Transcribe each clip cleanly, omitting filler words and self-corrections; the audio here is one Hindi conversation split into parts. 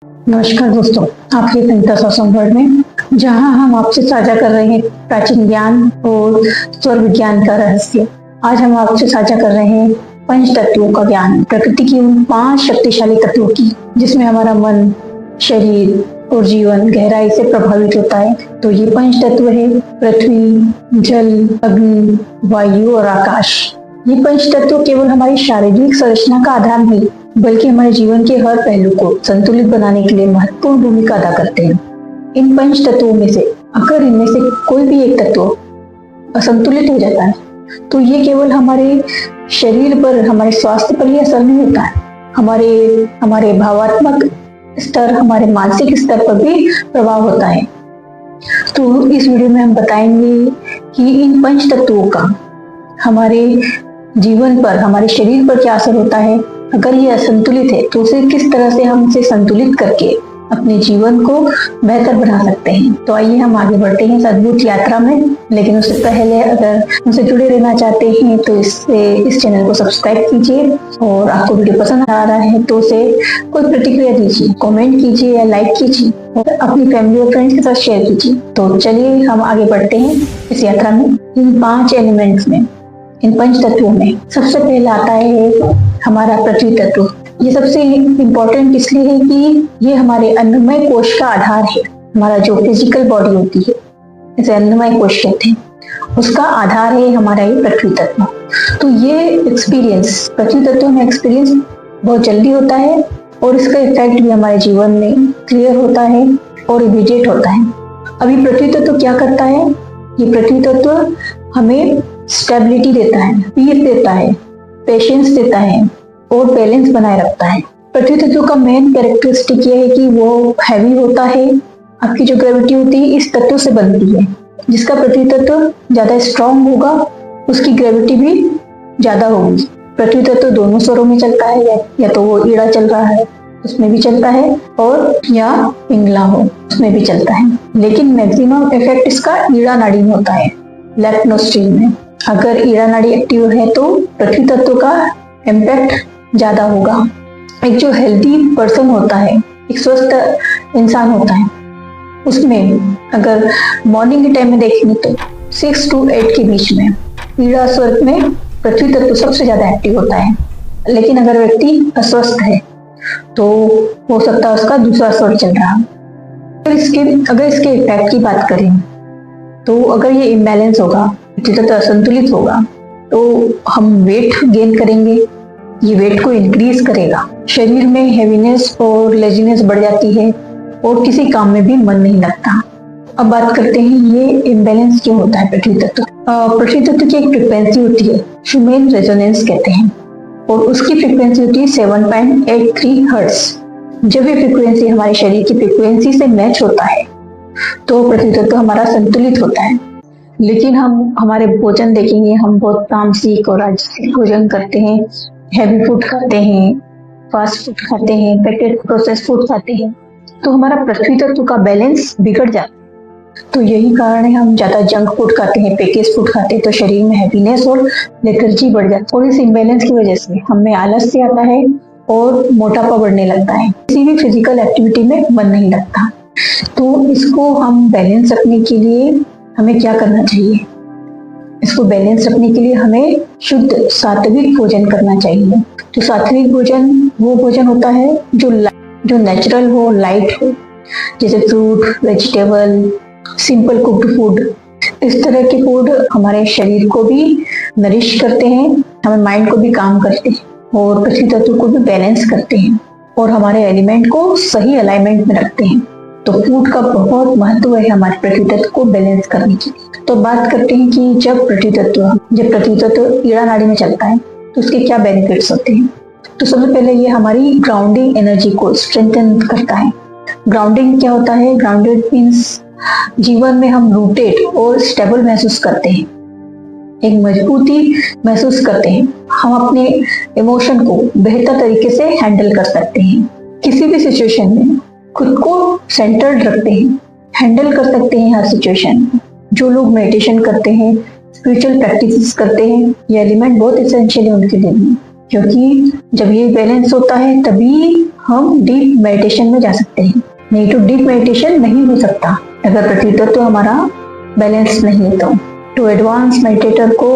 नमस्कार दोस्तों, आपके संगीता सत्संग वर्ल्ड में जहां हम आपसे साझा कर रहे हैं प्राचीन ज्ञान और स्वर विज्ञान का रहस्य। आज हम आपसे साझा कर रहे हैं पंच तत्वों का ज्ञान, प्रकृति की उन 5 शक्तिशाली तत्वों की जिसमें हमारा मन, शरीर और जीवन गहराई से प्रभावित होता है। तो ये पंच तत्व है पृथ्वी, जल, अग्नि, वायु और आकाश। ये पंच तत्व केवल हमारी शारीरिक संरचना का आधार नहीं बल्कि हमारे जीवन के हर पहलू को संतुलित बनाने के लिए महत्वपूर्ण भूमिका अदा करते हैं। इन पंच तत्वों में से अगर इनमें से कोई भी एक तत्व असंतुलित हो जाता है तो ये केवल हमारे शरीर पर, हमारे स्वास्थ्य पर ही असर नहीं होता है, हमारे भावात्मक स्तर, हमारे मानसिक स्तर पर भी प्रभाव होता है। तो इस वीडियो में हम बताएंगे कि इन पंच तत्वों का हमारे जीवन पर, हमारे शरीर पर क्या असर होता है। अगर ये असंतुलित है तो उसे किस तरह से हम इसे संतुलित करके अपने जीवन को बेहतर बना सकते हैं। तो आइए हम आगे बढ़ते हैं इस अद्भुत यात्रा में। लेकिन उससे पहले अगर हमसे जुड़े रहना चाहते हैं तो इस चैनल को सब्सक्राइब कीजिए, और आपको वीडियो पसंद आ रहा है तो उसे कोई प्रतिक्रिया दीजिए, कमेंट कीजिए या लाइक कीजिए और अपनी फैमिली और फ्रेंड्स के साथ शेयर कीजिए। तो चलिए हम आगे बढ़ते हैं इस यात्रा में। इन 5 एलिमेंट्स में, इन पंच तत्वों में सबसे पहला आता है हमारा पृथ्वी तत्व। ये सबसे इम्पोर्टेंट इसलिए है कि ये हमारे अन्नमय कोश का आधार है। हमारा जो फिजिकल बॉडी होती है, इसे अन्नमय कोश कहते हैं, उसका आधार है हमारा ये पृथ्वी तत्व। तो ये एक्सपीरियंस, पृथ्वी तत्व में एक्सपीरियंस बहुत जल्दी होता है और इसका इफेक्ट भी हमारे जीवन में क्लियर होता है और इमीडिएट होता है। अभी पृथ्वी तत्व क्या करता है? ये पृथ्वी तत्व हमें स्टेबिलिटी देता है, पीस देता है, पेशेंस देता है और बैलेंस बनाए रखता है। पृथ्वी तत्व का मेन कैरेक्टरिस्टिक ये है कि वो हैवी होता है। आपकी जो ग्रेविटी होती है इस तत्व से बनती है। जिसका पृथ्वी तत्व ज्यादा स्ट्रांग होगा उसकी ग्रेविटी भी ज्यादा होगी। पृथ्वी तत्व दोनों स्वरों में चलता है, या तो वो ईड़ा चल रहा है उसमें भी चलता है, और या पिंगला हो उसमें भी चलता है। लेकिन मैक्सिमम इफेक्ट इसका ईड़ा नाड़ी में होता है, लेफ्ट नोस्ट्रिल में। अगर ईड़ा नाड़ी एक्टिव है तो पृथ्वी तत्व का इम्पैक्ट ज्यादा होगा। एक जो हेल्दी पर्सन होता है, एक स्वस्थ इंसान होता है, उसमें अगर मॉर्निंग के टाइम में देखेंगे तो 6 to 8 के बीच में ईड़ा स्वर में पृथ्वी तत्व सबसे ज्यादा एक्टिव होता है। लेकिन अगर व्यक्ति अस्वस्थ है तो हो सकता है उसका दूसरा स्वर चल रहा है। अगर इसके इफेक्ट की बात करें तो अगर ये इम्बैलेंस होगा, पृथ्वी तत्व असंतुलित होगा, तो हम वेट गेन करेंगे। ये वेट को इंक्रीज करेगा, शरीर में हैवीनेस और लेजीनेस बढ़ जाती है और किसी काम में भी मन नहीं लगता। अब बात करते हैं ये इम्बैलेंस क्यों होता है पृथ्वी तत्व। पृथ्वी तत्व की एक फ्रिक्वेंसी होती है, ह्यूमन रेजोनेंस कहते हैं, और उसकी फ्रिक्वेंसी होती है 7.83 हर्ट्ज। जब ये फ्रिक्वेंसी हमारे शरीर की फ्रिक्वेंसी से मैच होता है तो पृथ्वी तत्व हमारा संतुलित होता है। लेकिन हम हमारे भोजन देखेंगे, हम बहुत तामसिक और राजसिक भोजन करते हैं, हैवी फूड खाते हैं, फास्ट फूड खाते हैं, पैकेट प्रोसेस फूड खाते हैं, तो हमारा पृथ्वी तत्व का बैलेंस बिगड़ जाता है। तो यही कारण है हम ज्यादा जंक फूड खाते हैं, पैकेज फूड खाते हैं, तो शरीर में हैवीनेस और लेथर्जी बढ़ जाती है। और इस इम्बैलेंस की वजह से हमें आलस से आता है और मोटापा बढ़ने लगता है, किसी भी फिजिकल एक्टिविटी में मन नहीं लगता। तो इसको हम बैलेंस रखने के लिए हमें क्या करना चाहिए? इसको बैलेंस रखने के लिए हमें शुद्ध सात्विक भोजन करना चाहिए। तो सात्विक भोजन वो भोजन होता है जो नेचुरल हो, लाइट हो, जैसे fruit, vegetable, simple cooked food. इस तरह के फूड हमारे शरीर को भी नरिश करते हैं, हमारे माइंड को भी काम करते हैं और पृथ्वी तत्व को भी बैलेंस करते हैं और हमारे एलिमेंट को सही अलाइनमेंट में रखते हैं। तो फूड का बहुत महत्व है हमारे पृथ्वी तत्व को बैलेंस करने की। तो बात करते हैं कि जब पृथ्वी तत्व ईड़ा नाड़ी में चलता है तो उसके क्या बेनिफिट्स होते हैं। तो सबसे पहले ये हमारी ग्राउंडिंग एनर्जी को स्ट्रेंथन करता है। ग्राउंडिंग क्या होता है? ग्राउंडेड मीन्स जीवन में हम रूटेड और स्टेबल महसूस करते हैं, एक मजबूती महसूस करते हैं। हम अपने इमोशन को बेहतर तरीके से हैंडल कर सकते हैं, किसी भी सिचुएशन में खुद को सेंटर्ड रखते हैं, हैंडल कर सकते हैं हर सिचुएशन में। जो लोग मेडिटेशन करते हैं, स्पिरिचुअल प्रैक्टिसेस करते हैं, ये एलिमेंट बहुत एसेंशियल है उनके लिए भी। क्योंकि जब ये बैलेंस होता है तभी हम डीप मेडिटेशन में जा सकते हैं, नहीं तो डीप मेडिटेशन नहीं हो सकता अगर पृथ्वी तत्व हमारा बैलेंस नहीं है। तो एडवांस मेडिटेटर को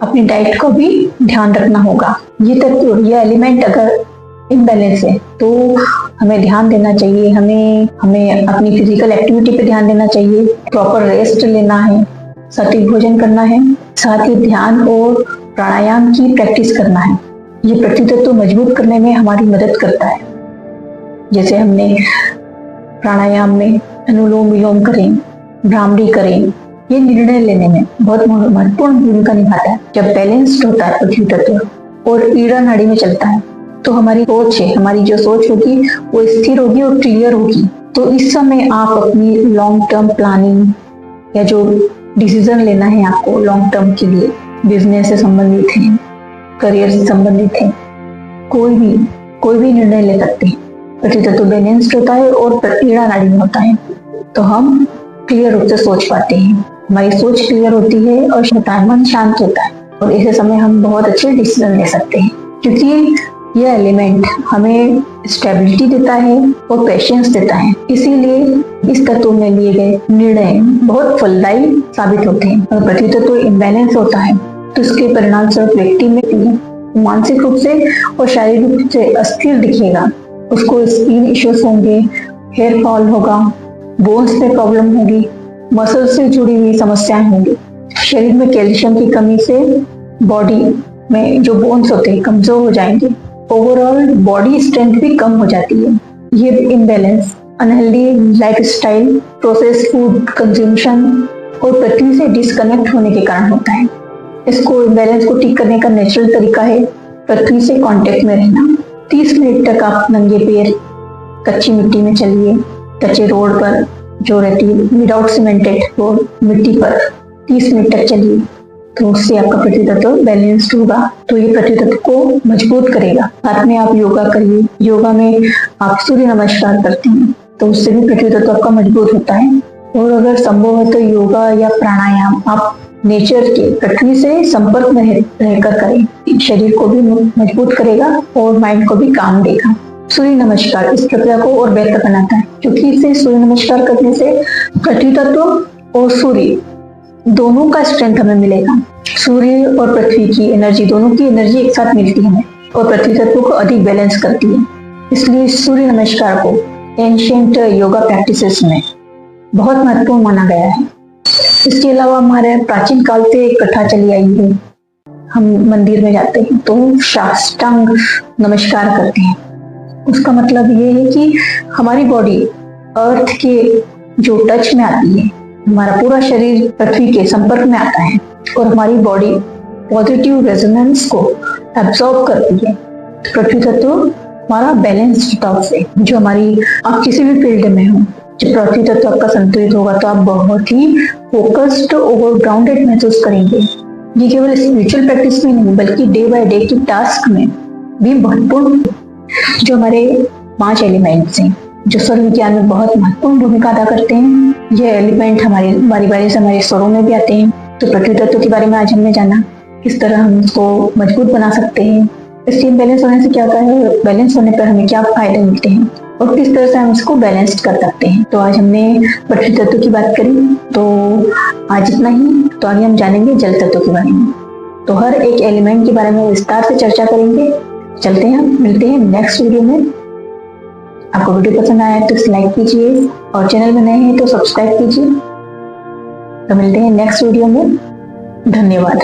अपनी डाइट को भी ध्यान रखना होगा। ये तत्व, ये एलिमेंट अगर इम्बैलेंस है तो हमें ध्यान देना चाहिए, हमें अपनी फिजिकल एक्टिविटी पे ध्यान देना चाहिए, प्रॉपर रेस्ट लेना है, सात्विक भोजन करना है, साथ ही ध्यान और प्राणायाम की प्रैक्टिस करना है। ये पृथ्वी तत्व मजबूत करने में हमारी मदद करता है। जैसे हमने प्राणायाम में अनुलोम विलोम करें, भ्रामरी करें, ये निर्णय लेने में बहुत महत्वपूर्ण भूमिका निभाता है। जब बैलेंस्ड होता है पृथ्वी तत्व और ईड़ा नाड़ी में चलता है तो हमारी सोच है, हमारी जो सोच होगी वो स्थिर होगी और क्लियर होगी। तो इस समय आप अपनी लॉन्ग टर्म प्लानिंग या जो डिसीजन लेना है आपको लॉन्ग टर्म के लिए, बिजनेस से संबंधित है, करियर से संबंधित है, कोई भी निर्णय ले सकते हैं। पृथ्वी तत्व बैलेंस्ड होता है और ईड़ा नाड़ी में होता है तो हम क्लियर रूप से सोच पाते हैं, हमारी सोच क्लियर होती है और मन शांत होता है और ऐसे समय हम बहुत अच्छे डिसीजन ले सकते हैं। क्योंकि यह एलिमेंट हमें स्टेबिलिटी देता है और पेशेंस देता है, इसीलिए इस तत्व में लिए गए निर्णय बहुत फलदायी साबित होते हैं। और पृथ्वी तत्व इम्बैलेंस होता है तो इसके परिणाम स्वरूप व्यक्ति में मानसिक रूप से और शारीरिक रूप से अस्थिर दिखेगा, उसको स्किन इश्यूज होंगे, हेयर फॉल होगा, बोन्स पे प्रॉब्लम होगी, मसल से जुड़ी हुई समस्याएं होंगी, शरीर में कैल्शियम की कमी से बॉडी में जो बोन्स होते हैं कमजोर हो जाएंगे, ओवरऑल बॉडी स्ट्रेंथ भी कम हो जाती है। ये imbalance unhealthy lifestyle, processed food consumption और पृथ्वी से डिस्कनेक्ट होने के कारण होता है। इसको इम्बैलेंस को ठीक करने का नेचुरल तरीका है पृथ्वी से कांटेक्ट में रहना। 30 मिनट तक आप नंगे पैर कच्ची मिट्टी में चलिए, कच्चे रोड पर जो रहती है विदाउट सीमेंटेड रोड, मिट्टी पर 30 मिनट तक चलिए तो उससे आपका पृथ्वी तत्व बैलेंस्ड होगा। तो ये पृथ्वी तत्व को मजबूत करेगा। साथ में आप योगा करिए, योगा में आप सूर्य नमस्कार करते हैं तो उससे भी पृथ्वी तत्व आपका मजबूत होता है। और अगर संभव है तो योगा या प्राणायाम आप नेचर के, पृथ्वी से संपर्क में रहकर करें, शरीर को भी मजबूत करेगा और माइंड को भी काम देगा। सूर्य नमस्कार इस प्रक्रिया को और बेहतर बनाता है, क्योंकि इसे सूर्य नमस्कार करने से पृथ्वी तत्व और सूर्य दोनों का स्ट्रेंथ हमें मिलेगा। सूर्य और पृथ्वी की एनर्जी, दोनों की एनर्जी एक साथ मिलती है हमें और पृथ्वी तत्व को अधिक बैलेंस करती है। इसलिए सूर्य नमस्कार को एंशिएंट योगा प्रैक्टिसेस में बहुत महत्वपूर्ण माना गया है। इसके अलावा हमारे प्राचीन काल से एक प्रथा चली आई है, हम मंदिर में जाते हैं तो साष्टांग नमस्कार करते हैं। उसका मतलब ये है कि हमारी बॉडी अर्थ के जो टच में आती है, हमारा पूरा शरीर पृथ्वी के संपर्क में आता है और हमारी बॉडी पॉजिटिव रेजोनेंस को एब्जॉर्ब करती है। पृथ्वी तत्व हमारा बैलेंस होता है उससे। जो हमारी, आप किसी भी फील्ड में हो, जब पृथ्वी तत्व आपका संतुलित होगा तो आप बहुत ही फोकस्ड और ग्राउंडेड महसूस करेंगे। ये केवल स्पिरिचुअल प्रैक्टिस में नहीं बल्कि डे बाय डे की टास्क में भी महत्वपूर्ण, जो हमारे 5 एलिमेंट्स हैं जो स्वर विज्ञान में बहुत महत्वपूर्ण भूमिका अदा करते हैं, ये एलिमेंट हमारे बारी बारी से हमारे स्वरों में भी आते हैं। तो पृथ्वी तत्व के बारे में आज हमने जाना, किस तरह हम इसको मजबूत बना सकते हैं, इसके बैलेंस होने से क्या होता है, बैलेंस होने पर हमें क्या फायदे मिलते हैं और किस तरह से हम इसको बैलेंस्ड कर सकते हैं। तो आज हमने पृथ्वी तत्व की बात करी, तो आज इतना ही। तो आगे हम जानेंगे जल तत्व के बारे में, तो हर एक एलिमेंट के बारे में विस्तार से चर्चा करेंगे। चलते हैं, मिलते हैं नेक्स्ट वीडियो में। आपको वीडियो पसंद आया तो इसे लाइक कीजिए और चैनल में नए हैं तो सब्सक्राइब कीजिए। तो मिलते हैं नेक्स्ट वीडियो में। धन्यवाद।